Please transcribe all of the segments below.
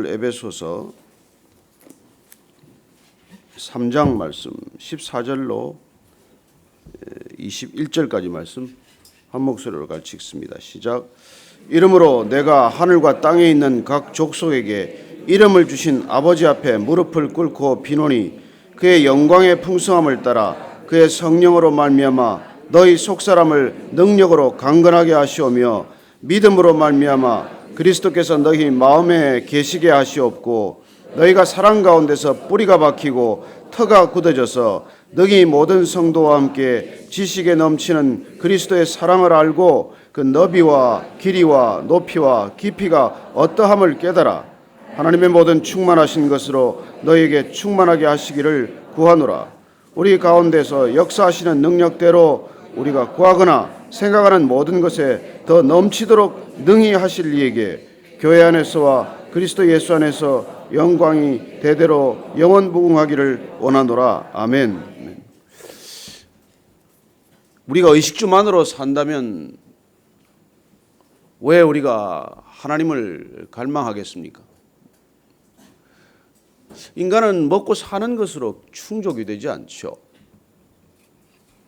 오늘 에베소서 3장 말씀 14절로 21절까지 말씀 한 목소리로 같이 읽습니다. 시작. 이러므로 내가 하늘과 땅에 있는 각 족속에게 이름을 주신 아버지 앞에 무릎을 꿇고 비노니 그의 영광의 풍성함을 따라 그의 성령으로 말미암아 너희 속사람을 능력으로 강건하게 하시오며 믿음으로 말미암아 그리스도께서 너희 마음에 계시게 하시옵고 너희가 사랑 가운데서 뿌리가 박히고 터가 굳어져서 너희 모든 성도와 함께 지식에 넘치는 그리스도의 사랑을 알고 그 너비와 길이와 높이와 깊이가 어떠함을 깨달아 하나님의 모든 충만하신 것으로 너희에게 충만하게 하시기를 구하노라. 우리 가운데서 역사하시는 능력대로 우리가 구하거나 생각하는 모든 것에 더 넘치도록 능히 하실 이에게 교회 안에서와 그리스도 예수 안에서 영광이 대대로 영원무궁하기를 원하노라. 아멘. 우리가 의식주만으로 산다면 왜 우리가 하나님을 갈망하겠습니까? 인간은 먹고 사는 것으로 충족이 되지 않죠.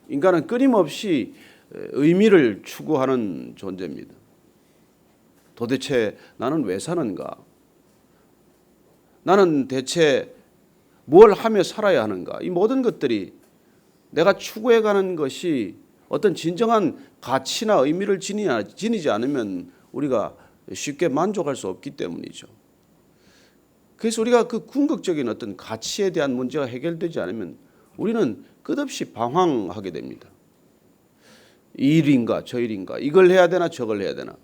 인간은 끊임없이 의미를 추구하는 존재입니다. 도대체 나는 왜 사는가? 나는 대체 뭘 하며 살아야 하는가? 이 모든 것들이 내가 추구해가는 것이 어떤 진정한 가치나 의미를 지니지 않으면 우리가 쉽게 만족할 수 없기 때문이죠. 그래서 우리가 그 궁극적인 어떤 가치에 대한 문제가 해결되지 않으면 우리는 끝없이 방황하게 됩니다. 이 일인가 저 일인가, 이걸 해야 되나 저걸 해야 되나.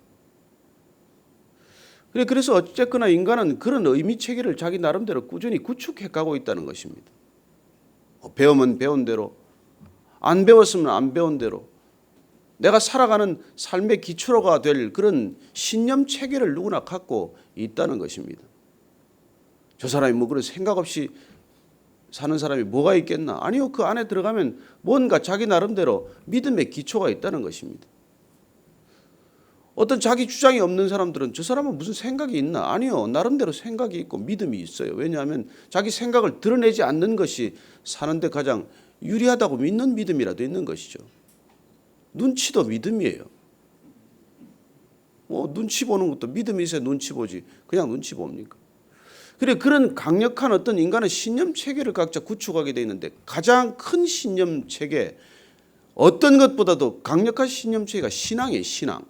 그래서 어쨌거나 인간은 그런 의미 체계를 자기 나름대로 꾸준히 구축해 가고 있다는 것입니다. 배우면 배운 대로, 안 배웠으면 안 배운 대로 내가 살아가는 삶의 기초가 될 그런 신념 체계를 누구나 갖고 있다는 것입니다. 저 사람이 뭐 그런 생각 없이 사는 사람이 뭐가 있겠나? 아니요, 그 안에 들어가면 뭔가 자기 나름대로 믿음의 기초가 있다는 것입니다. 어떤 자기 주장이 없는 사람들은 저 사람은 무슨 생각이 있나? 아니요, 나름대로 생각이 있고 믿음이 있어요. 왜냐하면 자기 생각을 드러내지 않는 것이 사는데 가장 유리하다고 믿는 믿음이라도 있는 것이죠. 눈치도 믿음이에요. 눈치 보는 것도 믿음이 있어야 눈치 보지. 그냥 눈치 봅니까? 그런 강력한 어떤 인간의 신념 체계를 각자 구축하게 돼 있는데 가장 큰 신념 체계, 어떤 것보다도 강력한 신념 체계가 신앙이에요. 신앙.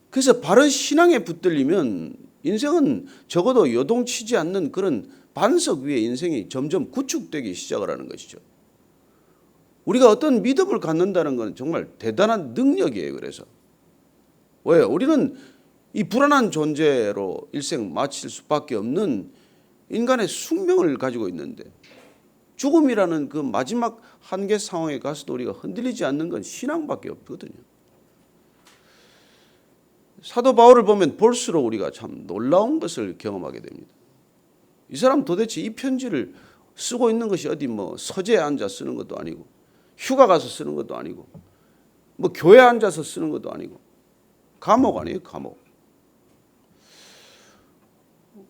그래서 바른 신앙에 붙들리면 인생은 적어도 요동치지 않는 그런 반석 위에 인생이 점점 구축되기 시작을 하는 것이죠. 우리가 어떤 믿음을 갖는다는 건 정말 대단한 능력이에요. 그래서 왜요? 우리는 이 불안한 존재로 일생 마칠 수밖에 없는 인간의 숙명을 가지고 있는데 죽음이라는 그 마지막 한계 상황에 가서도 우리가 흔들리지 않는 건 신앙밖에 없거든요. 사도 바울을 보면 볼수록 우리가 참 놀라운 것을 경험하게 됩니다. 이 사람 도대체 이 편지를 쓰고 있는 것이 어디 뭐 서재에 앉아 쓰는 것도 아니고 휴가 가서 쓰는 것도 아니고 뭐 교회 앉아서 쓰는 것도 아니고 감옥 아니에요, 감옥.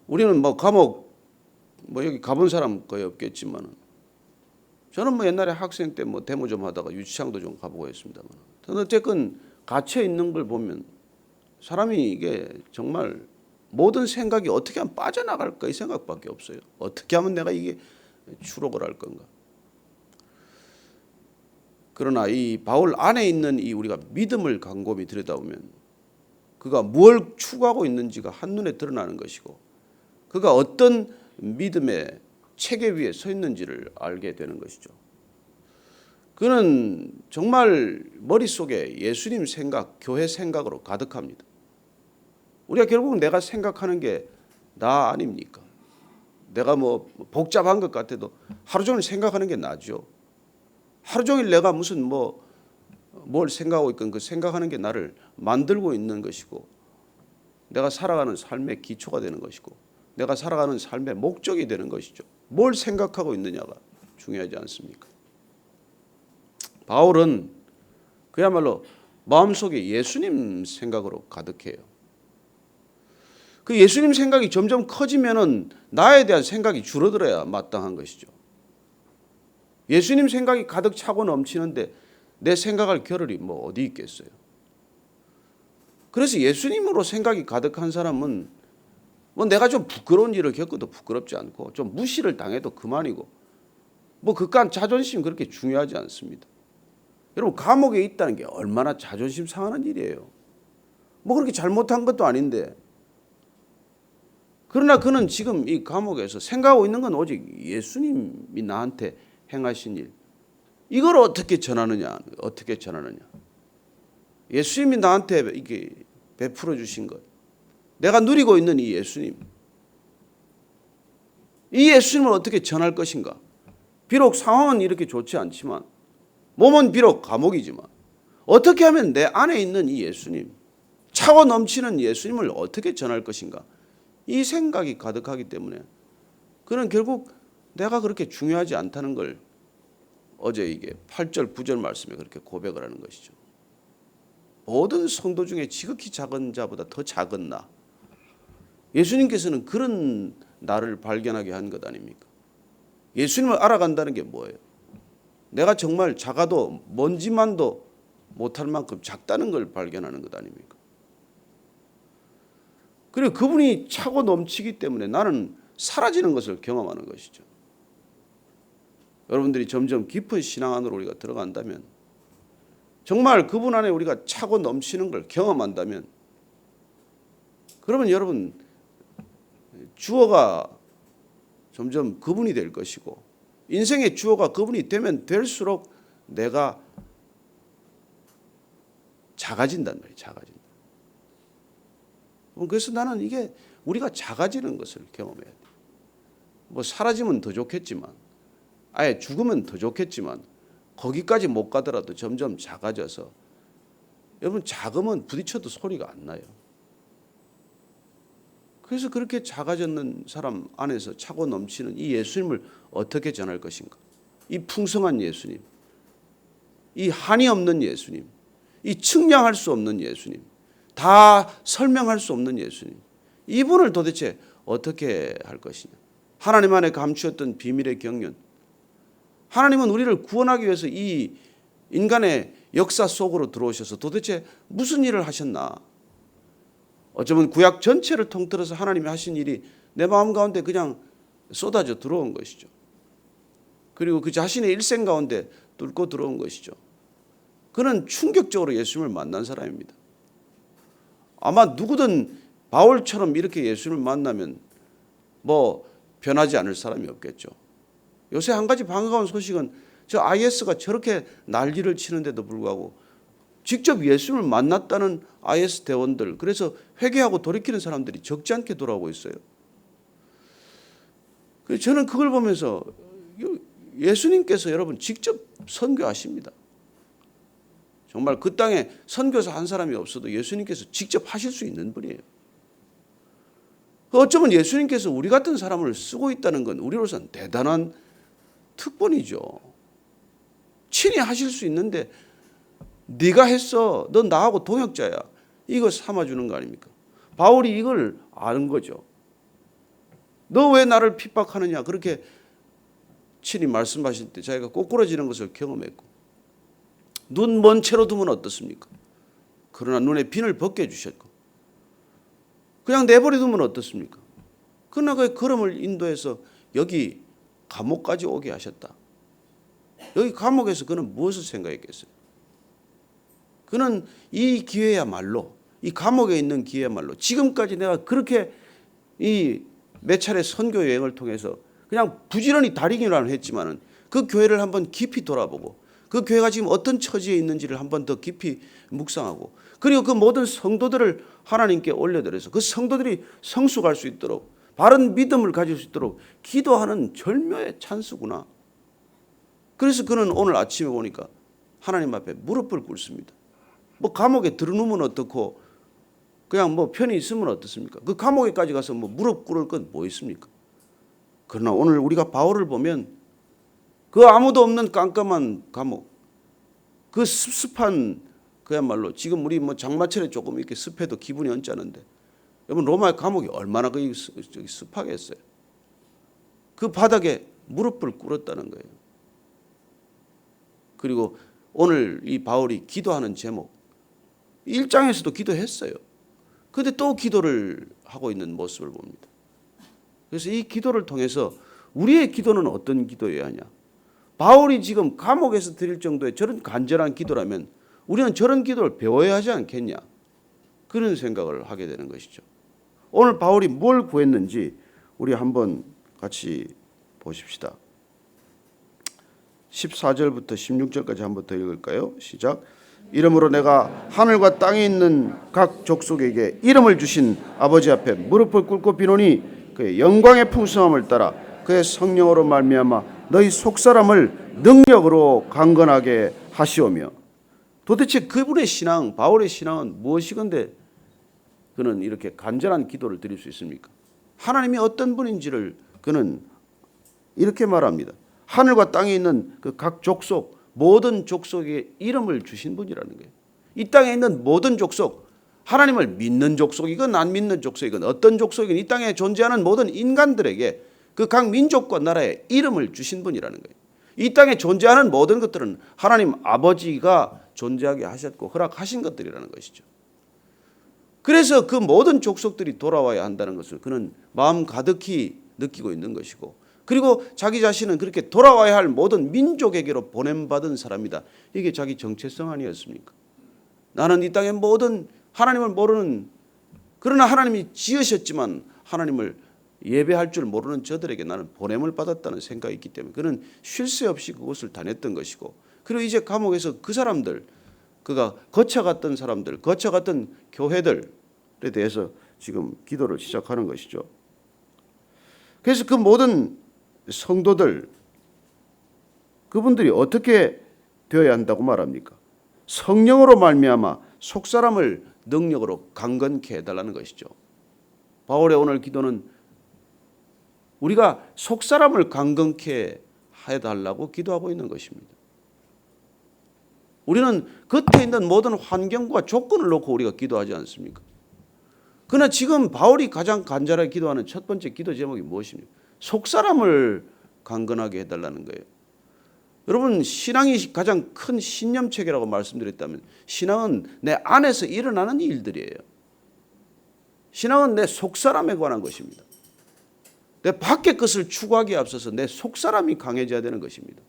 우리는 뭐 감옥 여기 가본 사람 거의 없겠지만 저는 뭐 옛날에 학생 때 뭐 데모 좀 하다가 유치장도 좀 가보고 했습니다만 저는 어쨌든 갇혀 있는 걸 보면 사람이 이게 정말 모든 생각이 어떻게 하면 빠져나갈까 이 생각밖에 없어요. 어떻게 하면 내가 이게 추록을 할 건가. 그러나 이 바울 안에 있는 이 우리가 믿음을 곰곰이 들여다보면 그가 뭘 추구하고 있는지가 한눈에 드러나는 것이고 그가 어떤 믿음의 체계 위에 서 있는지를 알게 되는 것이죠. 그는 정말 머릿속에 예수님 생각, 교회 생각으로 가득합니다. 우리가 결국은 내가 생각하는 게 나 아닙니까? 내가 뭐 복잡한 것 같아도 하루 종일 생각하는 게 나죠. 하루 종일 내가 무슨 뭘 생각하고 있건 그 생각하는 게 나를 만들고 있는 것이고 내가 살아가는 삶의 기초가 되는 것이고 내가 살아가는 삶의 목적이 되는 것이죠. 뭘 생각하고 있느냐가 중요하지 않습니까? 바울은 그야말로 마음속에 예수님 생각으로 가득해요. 그 예수님 생각이 점점 커지면은 나에 대한 생각이 줄어들어야 마땅한 것이죠. 예수님 생각이 가득 차고 넘치는데 내 생각할 겨를이 뭐 어디 있겠어요. 그래서 예수님으로 생각이 가득한 사람은 뭐 내가 좀 부끄러운 일을 겪어도 부끄럽지 않고 좀 무시를 당해도 그만이고 뭐 그깟 자존심 그렇게 중요하지 않습니다. 여러분 감옥에 있다는 게 얼마나 자존심 상하는 일이에요. 뭐 그렇게 잘못한 것도 아닌데 그러나 그는 지금 이 감옥에서 생각하고 있는 건 오직 예수님이 나한테 행하신 일 이걸 어떻게 전하느냐 어떻게 전하느냐 예수님이 나한테 이게 베풀어 주신 것 내가 누리고 있는 이 예수님을 어떻게 전할 것인가. 비록 상황은 이렇게 좋지 않지만 몸은 비록 감옥이지만 어떻게 하면 내 안에 있는 이 예수님 차고 넘치는 예수님을 어떻게 전할 것인가. 이 생각이 가득하기 때문에 그는 결국 내가 그렇게 중요하지 않다는 걸 어제 이게 8절 9절 말씀에 그렇게 고백을 하는 것이죠. 모든 성도 중에 지극히 작은 자보다 더 작은 나. 예수님께서는 그런 나를 발견하게 한 것 아닙니까? 예수님을 알아간다는 게 뭐예요? 내가 정말 작아도 먼지만도 못할 만큼 작다는 걸 발견하는 것 아닙니까? 그리고 그분이 차고 넘치기 때문에 나는 사라지는 것을 경험하는 것이죠. 여러분들이 점점 깊은 신앙 안으로 우리가 들어간다면 정말 그분 안에 우리가 차고 넘치는 걸 경험한다면 그러면 여러분 주어가 점점 그분이 될 것이고 인생의 주어가 그분이 되면 될수록 내가 작아진단 말이에요. 작아진다. 그래서 나는 이게 우리가 작아지는 것을 경험해야 돼. 뭐 사라지면 더 좋겠지만 아예 죽으면 더 좋겠지만 거기까지 못 가더라도 점점 작아져서 여러분 작으면 부딪혀도 소리가 안 나요. 그래서 그렇게 작아졌는 사람 안에서 차고 넘치는 이 예수님을 어떻게 전할 것인가. 이 풍성한 예수님, 이 한이 없는 예수님, 이 측량할 수 없는 예수님, 다 설명할 수 없는 예수님, 이분을 도대체 어떻게 할 것이냐. 하나님 안에 감추었던 비밀의 경륜, 하나님은 우리를 구원하기 위해서 이 인간의 역사 속으로 들어오셔서 도대체 무슨 일을 하셨나. 어쩌면 구약 전체를 통틀어서 하나님이 하신 일이 내 마음 가운데 그냥 쏟아져 들어온 것이죠. 그리고 그 자신의 일생 가운데 뚫고 들어온 것이죠. 그는 충격적으로 예수님을 만난 사람입니다. 아마 누구든 바울처럼 이렇게 예수님을 만나면 뭐 변하지 않을 사람이 없겠죠. 요새 한 가지 반가운 소식은 저 IS가 저렇게 난리를 치는데도 불구하고 직접 예수님을 만났다는 IS 대원들, 그래서 회개하고 돌이키는 사람들이 적지 않게 돌아오고 있어요. 그래서 저는 그걸 보면서 예수님께서 여러분 직접 선교하십니다. 정말 그 땅에 선교사 한 사람이 없어도 예수님께서 직접 하실 수 있는 분이에요. 어쩌면 예수님께서 우리 같은 사람을 쓰고 있다는 건 우리로서는 대단한 특권이죠. 친히 하실 수 있는데 네가 했어. 넌 나하고 동역자야. 이거 삼아주는 거 아닙니까? 바울이 이걸 아는 거죠. 너 왜 나를 핍박하느냐. 그렇게 친히 말씀하실 때 자기가 꼬꾸라지는 것을 경험했고 눈 먼 채로 두면 어떻습니까? 그러나 눈에 비늘 벗겨주셨고 그냥 내버려 두면 어떻습니까? 그러나 그 걸음을 인도해서 여기 감옥까지 오게 하셨다. 여기 감옥에서 그는 무엇을 생각했겠어요? 그는 이 기회야말로 이 감옥에 있는 기회야말로 지금까지 내가 그렇게 이 몇 차례 선교 여행을 통해서 그냥 부지런히 다니기만 했지만은 그 교회를 한번 깊이 돌아보고 그 교회가 지금 어떤 처지에 있는지를 한번 더 깊이 묵상하고 그리고 그 모든 성도들을 하나님께 올려드려서 그 성도들이 성숙할 수 있도록 바른 믿음을 가질 수 있도록 기도하는 절묘의 찬스구나. 그래서 그는 오늘 아침에 보니까 하나님 앞에 무릎을 꿇습니다. 뭐 감옥에 들어누면 어떻고 그냥 뭐 편히 있으면 어떻습니까? 그 감옥에까지 가서 뭐 무릎 꿇을 건 뭐 있습니까? 그러나 오늘 우리가 바울을 보면 그 아무도 없는 깜깜한 감옥, 그 습습한 그야말로 지금 우리 뭐 장마철에 조금 이렇게 습해도 기분이 언짢은데 여러분 로마의 감옥이 얼마나 습하겠어요. 그 바닥에 무릎을 꿇었다는 거예요. 그리고 오늘 이 바울이 기도하는 제목 1장에서도 기도했어요. 그런데 또 기도를 하고 있는 모습을 봅니다. 그래서 이 기도를 통해서 우리의 기도는 어떤 기도여야 하냐. 바울이 지금 감옥에서 드릴 정도의 저런 간절한 기도라면 우리는 저런 기도를 배워야 하지 않겠냐. 그런 생각을 하게 되는 것이죠. 오늘 바울이 뭘 구했는지 우리 한번 같이 보십시다. 14절부터 16절까지 한번 더 읽을까요? 시작. 이러므로 내가 하늘과 땅에 있는 각 족속에게 이름을 주신 아버지 앞에 무릎을 꿇고 비노니 그의 영광의 풍성함을 따라 그의 성령으로 말미암아 너희 속사람을 능력으로 강건하게 하시오며. 도대체 그분의 신앙, 바울의 신앙은 무엇이건데 그는 이렇게 간절한 기도를 드릴 수 있습니까? 하나님이 어떤 분인지를 그는 이렇게 말합니다. 하늘과 땅에 있는 그 각 족속, 모든 족속에 이름을 주신 분이라는 거예요. 이 땅에 있는 모든 족속, 하나님을 믿는 족속이건 안 믿는 족속이건 어떤 족속이건 이 땅에 존재하는 모든 인간들에게 그 각 민족과 나라에 이름을 주신 분이라는 거예요. 이 땅에 존재하는 모든 것들은 하나님 아버지가 존재하게 하셨고 허락하신 것들이라는 것이죠. 그래서 그 모든 족속들이 돌아와야 한다는 것을 그는 마음 가득히 느끼고 있는 것이고, 그리고 자기 자신은 그렇게 돌아와야 할 모든 민족에게로 보냄받은 사람이다. 이게 자기 정체성 아니었습니까? 나는 이 땅의 모든 하나님을 모르는, 그러나 하나님이 지으셨지만 하나님을 예배할 줄 모르는 저들에게 나는 보냄을 받았다는 생각이 있기 때문에 그는 쉴 새 없이 그곳을 다녔던 것이고, 그리고 이제 감옥에서 그 사람들, 그가 거쳐갔던 사람들, 거쳐갔던 교회들에 대해서 지금 기도를 시작하는 것이죠. 그래서 그 모든 성도들, 그분들이 어떻게 되어야 한다고 말합니까? 성령으로 말미암아 속사람을 능력으로 강건케 해달라는 것이죠. 바울의 오늘 기도는 우리가 속사람을 강건케 해달라고 기도하고 있는 것입니다. 우리는 겉에 있는 모든 환경과 조건을 놓고 우리가 기도하지 않습니까? 그러나 지금 바울이 가장 간절하게 기도하는 첫 번째 기도 제목이 무엇입니까? 속사람을 강건하게 해달라는 거예요. 여러분, 신앙이 가장 큰 신념체계라고 말씀드렸다면 신앙은 내 안에서 일어나는 일들이에요. 신앙은 내 속사람에 관한 것입니다. 내 밖의 것을 추구하기에 앞서서 내 속사람이 강해져야 되는 것입니다.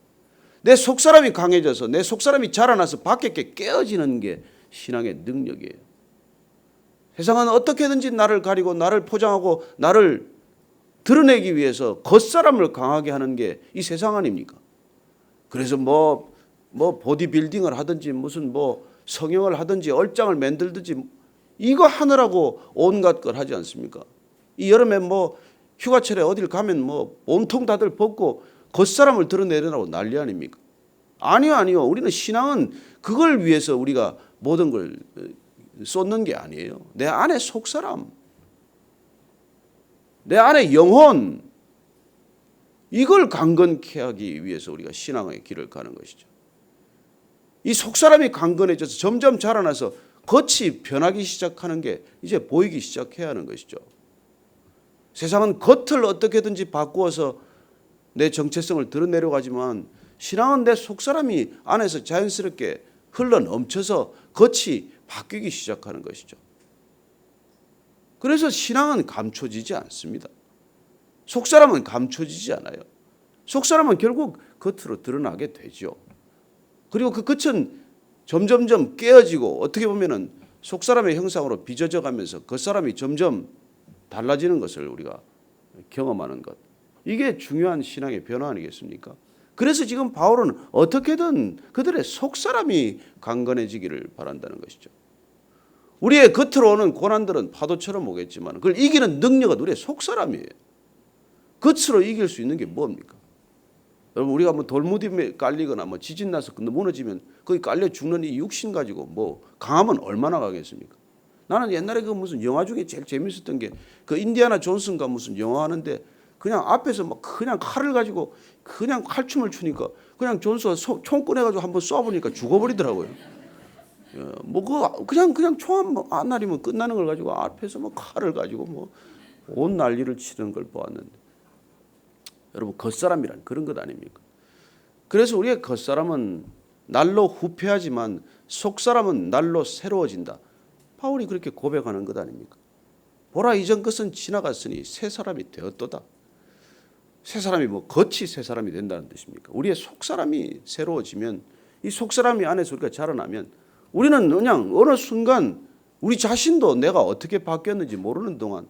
내 속사람이 강해져서 내 속사람이 자라나서 밖에 게 깨어지는 게 신앙의 능력이에요. 세상은 어떻게든지 나를 가리고 나를 포장하고 나를 드러내기 위해서 겉사람을 강하게 하는 게 이 세상 아닙니까? 그래서 뭐 보디빌딩을 하든지 무슨 성형을 하든지 얼짱을 만들든지 이거 하느라고 온갖 걸 하지 않습니까? 이 여름에 휴가철에 어딜 가면 온통 다들 벗고 겉사람을 드러내려고 난리 아닙니까? 아니요. 우리는 신앙은 그걸 위해서 우리가 모든 걸 쏟는 게 아니에요. 내 안에 속사람, 내 안에 영혼, 이걸 강건케 하기 위해서 우리가 신앙의 길을 가는 것이죠. 이 속사람이 강건해져서 점점 자라나서 겉이 변하기 시작하는 게 이제 보이기 시작해야 하는 것이죠. 세상은 겉을 어떻게든지 바꾸어서 내 정체성을 드러내려고 하지만 신앙은 내 속사람이 안에서 자연스럽게 흘러 넘쳐서 겉이 바뀌기 시작하는 것이죠. 그래서 신앙은 감춰지지 않습니다. 속사람은 감춰지지 않아요. 속사람은 결국 겉으로 드러나게 되죠. 그리고 그 겉은 점점점 깨어지고 어떻게 보면은 속사람의 형상으로 빚어져 가면서 겉사람이 점점 달라지는 것을 우리가 경험하는 것. 이게 중요한 신앙의 변화 아니겠습니까? 그래서 지금 바울은 어떻게든 그들의 속사람이 강건해지기를 바란다는 것이죠. 우리의 겉으로 오는 고난들은 파도처럼 오겠지만 그걸 이기는 능력은 우리의 속사람이에요. 겉으로 이길 수 있는 게 뭡니까? 여러분, 우리가 돌무dim에 깔리거나 지진 나서 무너지면 거기 깔려 죽는 이 육신 가지고 강하면 얼마나 가겠습니까? 나는 옛날에 그 무슨 영화 중에 제일 재밌었던 게 그 인디아나 존슨가 무슨 영화 하는데 그냥 앞에서 그냥 칼을 가지고 그냥 칼춤을 추니까 그냥 존스가 총 꺼내가지고 한번 쏴보니까 죽어버리더라고요. 그냥 총 한 날이면 끝나는 걸 가지고 앞에서 칼을 가지고 온 난리를 치는 걸 보았는데, 여러분 겉사람이란 그런 것 아닙니까? 그래서 우리의 겉사람은 날로 후패하지만 속사람은 날로 새로워진다. 바울이 그렇게 고백하는 것 아닙니까? 보라, 이전 것은 지나갔으니 새 사람이 되었도다. 새 사람이 겉이 새 사람이 된다는 뜻입니까? 우리의 속사람이 새로워지면, 이 속사람이 안에서 우리가 자라나면 우리는 그냥 어느 순간 우리 자신도 내가 어떻게 바뀌었는지 모르는 동안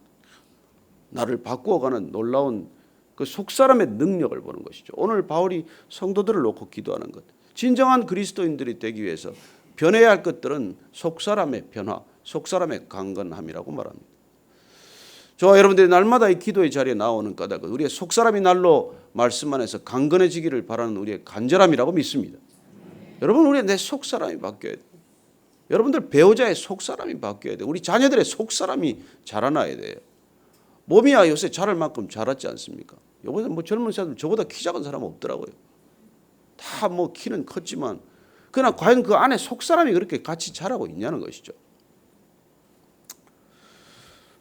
나를 바꾸어가는 놀라운 그 속사람의 능력을 보는 것이죠. 오늘 바울이 성도들을 놓고 기도하는 것, 진정한 그리스도인들이 되기 위해서 변해야 할 것들은 속사람의 변화, 속사람의 강건함이라고 말합니다. 저와 여러분들이 날마다 이 기도의 자리에 나오는 까닭은 우리의 속사람이 날로 말씀 안에서 강건해지기를 바라는 우리의 간절함이라고 믿습니다. 여러분, 우리의 내 속사람이 바뀌어야 돼요. 여러분들 배우자의 속사람이 바뀌어야 돼요. 우리 자녀들의 속사람이 자라나야 돼요. 몸이야 요새 자랄 만큼 자랐지 않습니까? 요번에 젊은 사람들 저보다 키 작은 사람 없더라고요. 다 키는 컸지만 그러나 과연 그 안에 속사람이 그렇게 같이 자라고 있냐는 것이죠.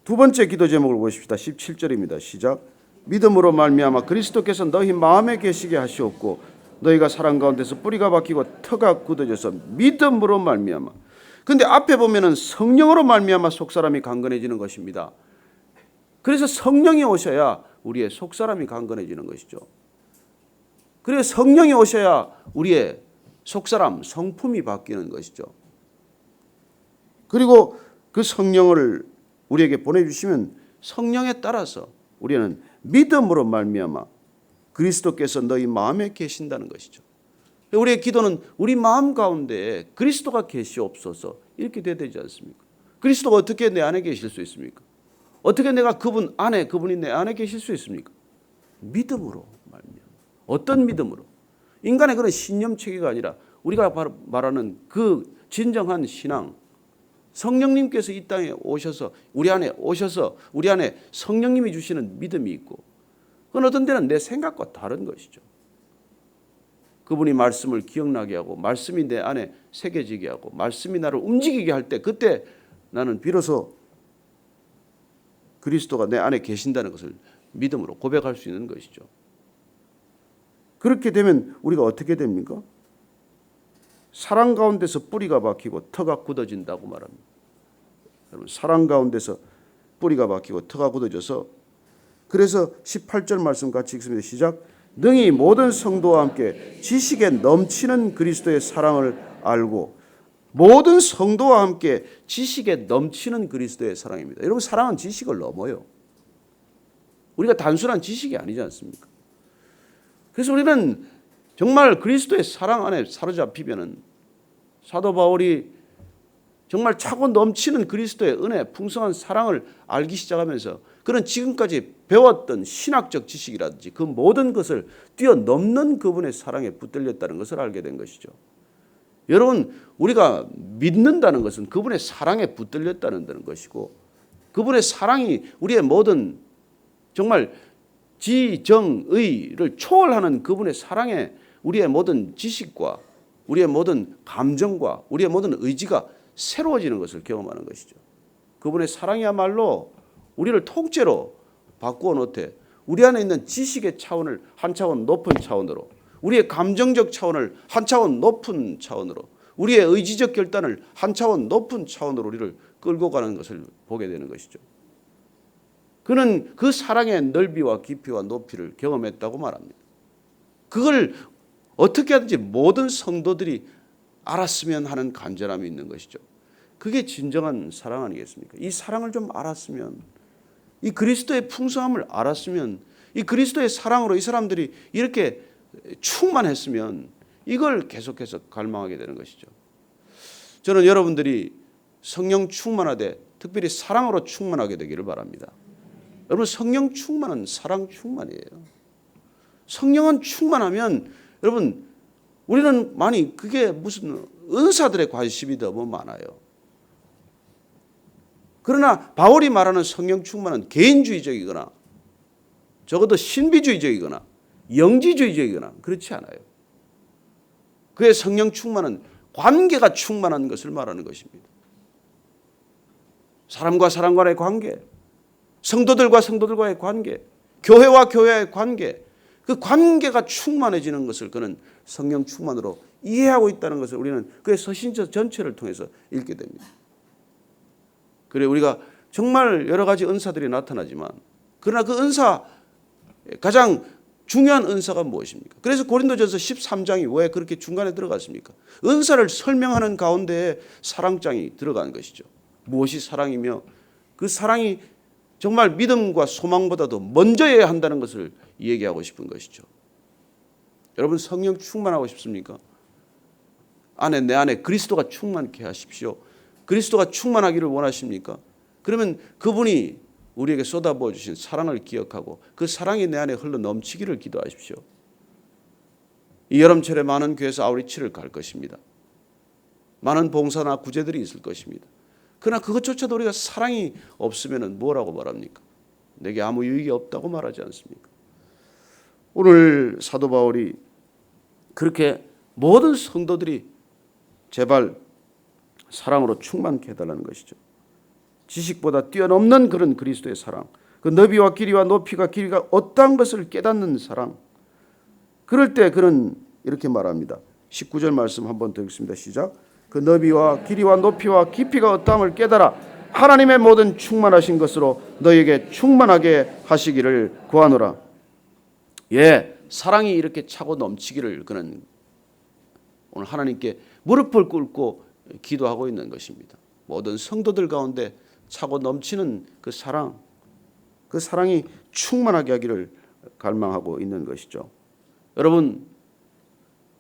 두 번째 기도 제목을 보십시다. 17절입니다. 시작. 믿음으로 말미암아 그리스도께서 너희 마음에 계시게 하시옵고 너희가 사랑 가운데서 뿌리가 박히고 터가 굳어져서 믿음으로 말미암아. 근데 앞에 보면은 성령으로 말미암아 속사람이 강건해지는 것입니다. 그래서 성령이 오셔야 우리의 속사람이 강건해지는 것이죠. 그래서 성령이 오셔야 우리의 속사람, 성품이 바뀌는 것이죠. 그리고 그 성령을 우리에게 보내주시면 성령에 따라서 우리는 믿음으로 말미암아 그리스도께서 너희 마음에 계신다는 것이죠. 우리의 기도는 우리 마음 가운데 그리스도가 계시옵소서 이렇게 돼야 되지 않습니까? 그리스도가 어떻게 내 안에 계실 수 있습니까? 어떻게 내가 그분이 내 안에 계실 수 있습니까? 믿음으로 말미암아. 어떤 믿음으로? 인간의 그런 신념체계가 아니라 우리가 말하는 그 진정한 신앙, 성령님께서 이 땅에 오셔서 우리 안에 성령님이 주시는 믿음이 있고, 그건 어떤 때는 내 생각과 다른 것이죠. 그분이 말씀을 기억나게 하고 말씀이 내 안에 새겨지게 하고 말씀이 나를 움직이게 할 때, 그때 나는 비로소 그리스도가 내 안에 계신다는 것을 믿음으로 고백할 수 있는 것이죠. 그렇게 되면 우리가 어떻게 됩니까? 사랑 가운데서 뿌리가 박히고 터가 굳어진다고 말합니다. 여러분, 사랑 가운데서 뿌리가 박히고 터가 굳어져서, 그래서 18절 말씀 같이 읽습니다. 시작. 능히 모든 성도와 함께 지식에 넘치는 그리스도의 사랑을 알고. 모든 성도와 함께 지식에 넘치는 그리스도의 사랑입니다. 여러분, 사랑은 지식을 넘어요. 우리가 단순한 지식이 아니지 않습니까? 그래서 우리는 정말 그리스도의 사랑 안에 사로잡히면은 사도 바울이 정말 차고 넘치는 그리스도의 은혜, 풍성한 사랑을 알기 시작하면서 그런 지금까지 배웠던 신학적 지식이라든지 그 모든 것을 뛰어넘는 그분의 사랑에 붙들렸다는 것을 알게 된 것이죠. 여러분, 우리가 믿는다는 것은 그분의 사랑에 붙들렸다는 것이고, 그분의 사랑이 우리의 모든 정말 지정의를 초월하는 그분의 사랑에 우리의 모든 지식과 우리의 모든 감정과 우리의 모든 의지가 새로워지는 것을 경험하는 것이죠. 그분의 사랑이야말로 우리를 통째로 바꾸어 놓되 우리 안에 있는 지식의 차원을 한 차원 높은 차원으로, 우리의 감정적 차원을 한 차원 높은 차원으로, 우리의 의지적 결단을 한 차원 높은 차원으로 우리를 끌고 가는 것을 보게 되는 것이죠. 그는 그 사랑의 넓이와 깊이와 높이를 경험했다고 말합니다. 그걸 어떻게 하든지 모든 성도들이 알았으면 하는 간절함이 있는 것이죠. 그게 진정한 사랑 아니겠습니까? 이 사랑을 좀 알았으면, 이 그리스도의 풍성함을 알았으면, 이 그리스도의 사랑으로 이 사람들이 이렇게 충만했으면 이걸 계속해서 갈망하게 되는 것이죠. 저는 여러분들이 성령 충만하되 특별히 사랑으로 충만하게 되기를 바랍니다. 여러분, 성령 충만은 사랑 충만이에요. 성령은 충만하면 여러분, 우리는 많이 그게 무슨 은사들의 관심이 너무 많아요. 그러나 바울이 말하는 성령 충만은 개인주의적이거나 적어도 신비주의적이거나 영지주의적이거나 그렇지 않아요. 그의 성령 충만은 관계가 충만한 것을 말하는 것입니다. 사람과 사람 간의 관계, 성도들과 성도들과의 관계, 교회와 교회의 관계, 그 관계가 충만해지는 것을 그는 성령 충만으로 이해하고 있다는 것을 우리는 그의 서신서 전체를 통해서 읽게 됩니다. 그래 우리가 정말 여러 가지 은사들이 나타나지만 그러나 그 은사 가장 중요한 은사가 무엇입니까? 그래서 고린도전서 13장이 왜 그렇게 중간에 들어갔습니까? 은사를 설명하는 가운데에 사랑장이 들어간 것이죠. 무엇이 사랑이며 그 사랑이 정말 믿음과 소망보다도 먼저여야 한다는 것을 얘기하고 싶은 것이죠. 여러분 성령 충만하고 싶습니까? 내 안에 그리스도가 충만케 하십시오. 그리스도가 충만하기를 원하십니까? 그러면 그분이 우리에게 쏟아부어 주신 사랑을 기억하고 그 사랑이 내 안에 흘러 넘치기를 기도하십시오. 이 여름철에 많은 교회에서 아우리치를 갈 것입니다. 많은 봉사나 구제들이 있을 것입니다. 그러나 그것조차도 우리가 사랑이 없으면 뭐라고 말합니까? 내게 아무 유익이 없다고 말하지 않습니까? 오늘 사도 바울이 그렇게 모든 성도들이 제발 사랑으로 충만케 해달라는 것이죠. 지식보다 뛰어넘는 그런 그리스도의 사랑, 그 너비와 길이와 높이가 길이가 어떠한 것을 깨닫는 사랑. 그럴 때 그는 이렇게 말합니다. 19절 말씀 한번 더 읽습니다. 시작. 그 너비와 길이와 높이와 깊이가 어떠함을 깨달아 하나님의 모든 충만하신 것으로 너에게 충만하게 하시기를 구하노라. 사랑이 이렇게 차고 넘치기를 그는 오늘 하나님께 무릎을 꿇고 기도하고 있는 것입니다. 모든 성도들 가운데 차고 넘치는 그 사랑이 충만하게 하기를 갈망하고 있는 것이죠. 여러분,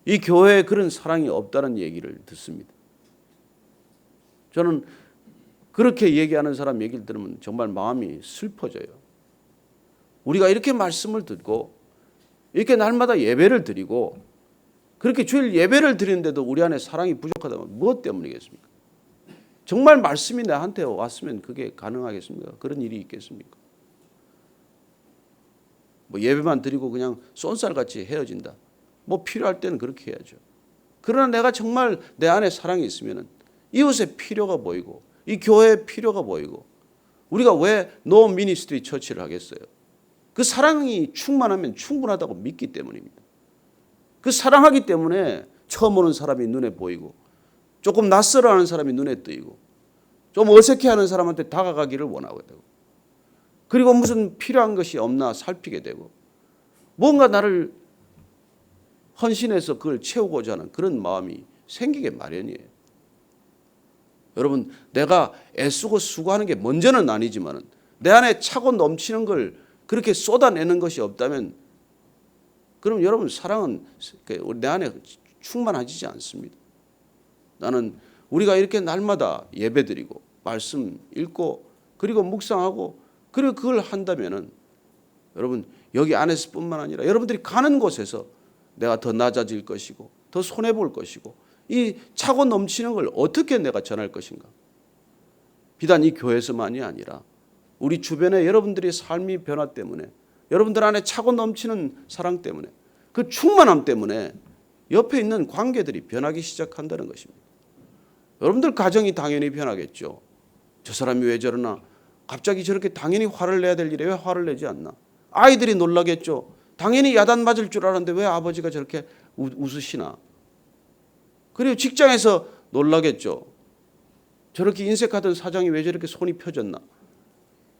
이 교회에 그런 사랑이 없다는 얘기를 듣습니다. 저는 그렇게 얘기하는 사람 얘기를 들으면 정말 마음이 슬퍼져요. 우리가 이렇게 말씀을 듣고 이렇게 날마다 예배를 드리고 그렇게 주일 예배를 드리는데도 우리 안에 사랑이 부족하다면 무엇 때문이겠습니까? 정말 말씀이 나한테 왔으면 그게 가능하겠습니까? 그런 일이 있겠습니까? 예배만 드리고 그냥 쏜살같이 헤어진다. 필요할 때는 그렇게 해야죠. 그러나 내가 정말 내 안에 사랑이 있으면 이웃의 필요가 보이고 이 교회의 필요가 보이고 우리가 왜 노 미니스트리 처치를 하겠어요? 그 사랑이 충만하면 충분하다고 믿기 때문입니다. 그 사랑하기 때문에 처음 오는 사람이 눈에 보이고 조금 낯설어하는 사람이 눈에 띄고 좀 어색해하는 사람한테 다가가기를 원하게 되고 그리고 무슨 필요한 것이 없나 살피게 되고 뭔가 나를 헌신해서 그걸 채우고자 하는 그런 마음이 생기게 마련이에요. 여러분, 내가 애쓰고 수고하는 게 먼저는 아니지만 내 안에 차고 넘치는 걸 그렇게 쏟아내는 것이 없다면 그럼 여러분 사랑은 내 안에 충만하지 않습니다. 나는 우리가 이렇게 날마다 예배드리고 말씀 읽고 그리고 묵상하고 그리고 그걸 한다면은 여러분 여기 안에서뿐만 아니라 여러분들이 가는 곳에서 내가 더 낮아질 것이고 더 손해 볼 것이고 이 차고 넘치는 걸 어떻게 내가 전할 것인가. 비단 이 교회에서만이 아니라 우리 주변의 여러분들의 삶의 변화 때문에 여러분들 안에 차고 넘치는 사랑 때문에 그 충만함 때문에 옆에 있는 관계들이 변하기 시작한다는 것입니다. 여러분들 가정이 당연히 변하겠죠. 저 사람이 왜 저러나 갑자기 저렇게 당연히 화를 내야 될 일에 왜 화를 내지 않나. 아이들이 놀라겠죠. 당연히 야단 맞을 줄 알았는데 왜 아버지가 저렇게 웃으시나. 그리고 직장에서 놀라겠죠. 저렇게 인색하던 사장이 왜 저렇게 손이 펴졌나.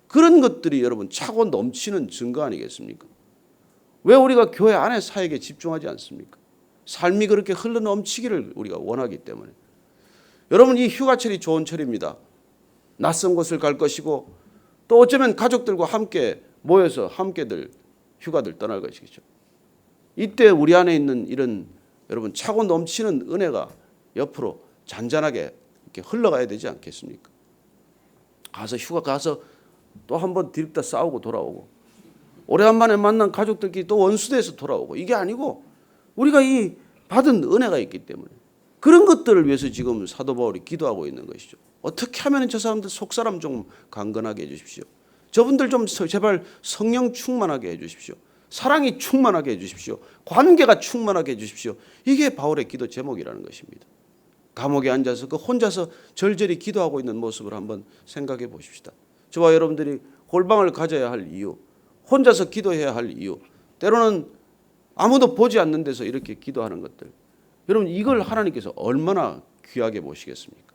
그런 것들이 여러분 차고 넘치는 증거 아니겠습니까? 왜 우리가 교회 안에 사역에 집중하지 않습니까? 삶이 그렇게 흘러넘치기를 우리가 원하기 때문에. 여러분 이 휴가철이 좋은 철입니다. 낯선 곳을 갈 것이고 또 어쩌면 가족들과 함께 모여서 함께들 휴가들 떠날 것이죠. 이때 우리 안에 있는 이런 여러분 차고 넘치는 은혜가 옆으로 잔잔하게 이렇게 흘러가야 되지 않겠습니까? 가서 휴가 가서 또 한번 디립다 싸우고 돌아오고 오래간만에 만난 가족들끼리 또 원수돼서 돌아오고 이게 아니고 우리가 이 받은 은혜가 있기 때문에 그런 것들을 위해서 지금 사도 바울이 기도하고 있는 것이죠. 어떻게 하면 저 사람들 속사람 좀 강건하게 해주십시오. 저분들 좀 제발 성령 충만하게 해주십시오. 사랑이 충만하게 해주십시오. 관계가 충만하게 해주십시오. 이게 바울의 기도 제목이라는 것입니다. 감옥에 앉아서 그 혼자서 절절히 기도하고 있는 모습을 한번 생각해 보십시다. 저와 여러분들이 골방을 가져야 할 이유, 혼자서 기도해야 할 이유, 때로는 아무도 보지 않는 데서 이렇게 기도하는 것들, 여러분 이걸 하나님께서 얼마나 귀하게 보시겠습니까?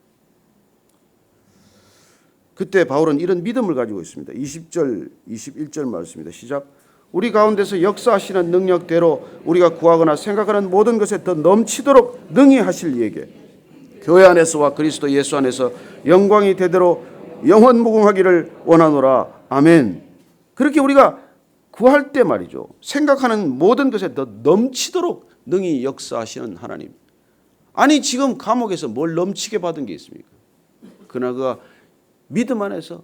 그때 바울은 이런 믿음을 가지고 있습니다. 20절 21절 말씀입니다. 시작. 우리 가운데서 역사하시는 능력대로 우리가 구하거나 생각하는 모든 것에 더 넘치도록 능히 하실 이에게 교회 안에서와 그리스도 예수 안에서 영광이 되도록 영원 무궁하기를 원하노라. 아멘. 그렇게 우리가 구할 때 말이죠, 생각하는 모든 것에 더 넘치도록 능히 역사하시는 하나님. 아니 지금 감옥에서 뭘 넘치게 받은 게 있습니까? 그러나 그가 믿음 안에서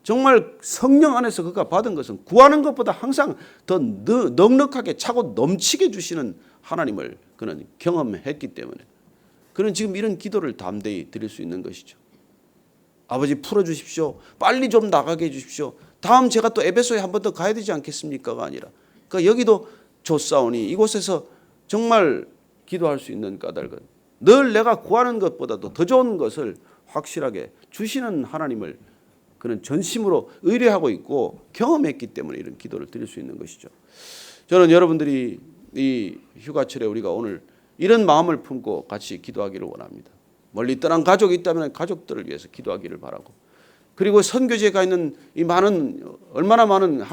정말 성령 안에서 그가 받은 것은 구하는 것보다 항상 더 넉넉하게 차고 넘치게 주시는 하나님을 그는 경험했기 때문에 그는 지금 이런 기도를 담대히 드릴 수 있는 것이죠. 아버지 풀어주십시오. 빨리 좀 나가게 해주십시오. 다음 제가 또 에베소에 한 번 더 가야 되지 않겠습니까가 아니라, 그러니까 여기도 조사오니 이곳에서 정말 기도할 수 있는 까닭은 늘 내가 구하는 것보다도 더 좋은 것을 확실하게 주시는 하나님을 그는 전심으로 의뢰하고 있고 경험했기 때문에 이런 기도를 드릴 수 있는 것이죠. 저는 여러분들이 이 휴가철에 우리가 오늘 이런 마음을 품고 같이 기도하기를 원합니다. 멀리 떠난 가족이 있다면 가족들을 위해서 기도하기를 바라고, 그리고 선교지에 가 있는 이 많은 얼마나 많은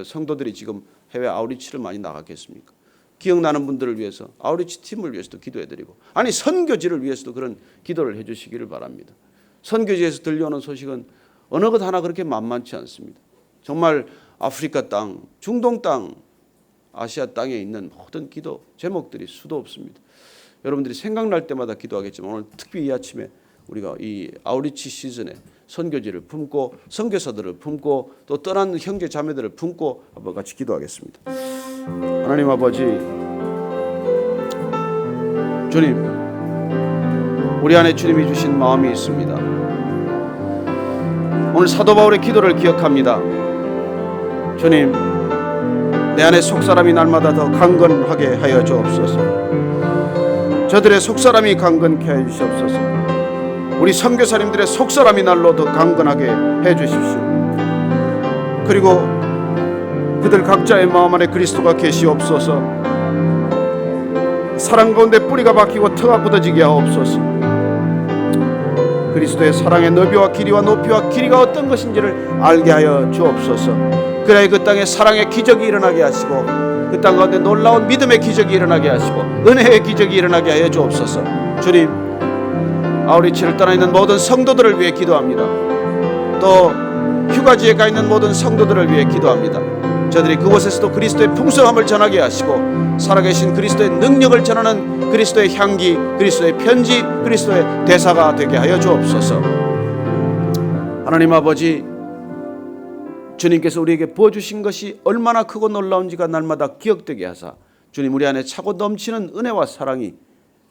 성도들이 지금 해외 아우리치를 많이 나갔겠습니까? 기억나는 분들을 위해서 아우리치 팀을 위해서도 기도해드리고, 아니 선교지를 위해서도 그런 기도를 해주시기를 바랍니다. 선교지에서 들려오는 소식은 어느 것 하나 그렇게 만만치 않습니다. 정말 아프리카 땅, 중동 땅, 아시아 땅에 있는 모든 기도 제목들이 수도 없습니다. 여러분들이 생각날 때마다 기도하겠지만 오늘 특히 이 아침에 우리가 이 아우리치 시즌에 선교지를 품고 선교사들을 품고 또 떠난 형제 자매들을 품고 한번 같이 기도하겠습니다. 하나님 아버지, 주님, 우리 안에 주님이 주신 마음이 있습니다. 오늘 사도 바울의 기도를 기억합니다. 주님, 내 안에 속사람이 날마다 더 강건하게 하여 주옵소서. 저들의 속사람이 강건케 해 주시옵소서. 우리 선교사님들의 속사람이 날로 더 강건하게 해 주십시오. 그리고 그들 각자의 마음 안에 그리스도가 계시옵소서. 사랑 가운데 뿌리가 박히고 터가 굳어지게 하옵소서. 그리스도의 사랑의 너비와 길이와 높이와 길이가 어떤 것인지를 알게 하여 주옵소서. 그래야 그 땅에 사랑의 기적이 일어나게 하시고 그 땅 가운데 놀라운 믿음의 기적이 일어나게 하시고 은혜의 기적이 일어나게 하여 주옵소서. 주님, 아우리치를 떠나 있는 모든 성도들을 위해 기도합니다. 또 휴가지에 가 있는 모든 성도들을 위해 기도합니다. 저들이 그곳에서도 그리스도의 풍성함을 전하게 하시고 살아계신 그리스도의 능력을 전하는 그리스도의 향기, 그리스도의 편지, 그리스도의 대사가 되게 하여 주옵소서. 하나님 아버지, 주님께서 우리에게 부어주신 것이 얼마나 크고 놀라운지가 날마다 기억되게 하사 주님, 우리 안에 차고 넘치는 은혜와 사랑이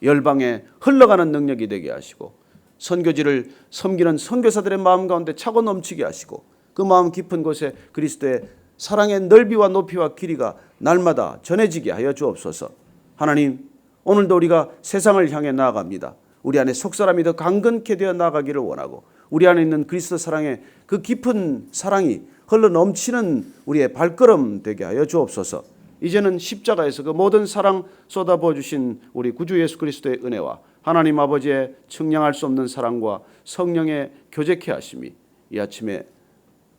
열방에 흘러가는 능력이 되게 하시고 선교지를 섬기는 선교사들의 마음 가운데 차고 넘치게 하시고 그 마음 깊은 곳에 그리스도의 사랑의 넓이와 높이와 길이가 날마다 전해지게 하여 주옵소서. 하나님, 오늘도 우리가 세상을 향해 나아갑니다. 우리 안에 속사람이 더 강건케 되어 나아가기를 원하고 우리 안에 있는 그리스도 사랑의 그 깊은 사랑이 흘러 넘치는 우리의 발걸음 되게 하여 주옵소서. 이제는 십자가에서 그 모든 사랑 쏟아부어 주신 우리 구주 예수 그리스도의 은혜와 하나님 아버지의 측량할 수 없는 사랑과 성령의 교제케 하심이 이 아침에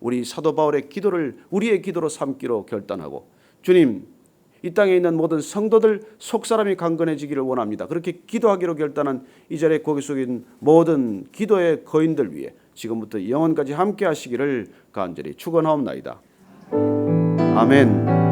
우리 사도 바울의 기도를 우리의 기도로 삼기로 결단하고, 주님, 이 땅에 있는 모든 성도들 속사람이 강건해지기를 원합니다. 그렇게 기도하기로 결단한 이 자리에 고개 숙인 모든 기도의 거인들 위해 지금부터 영원까지 함께 하시기를 간절히 축원하옵나이다. 아멘.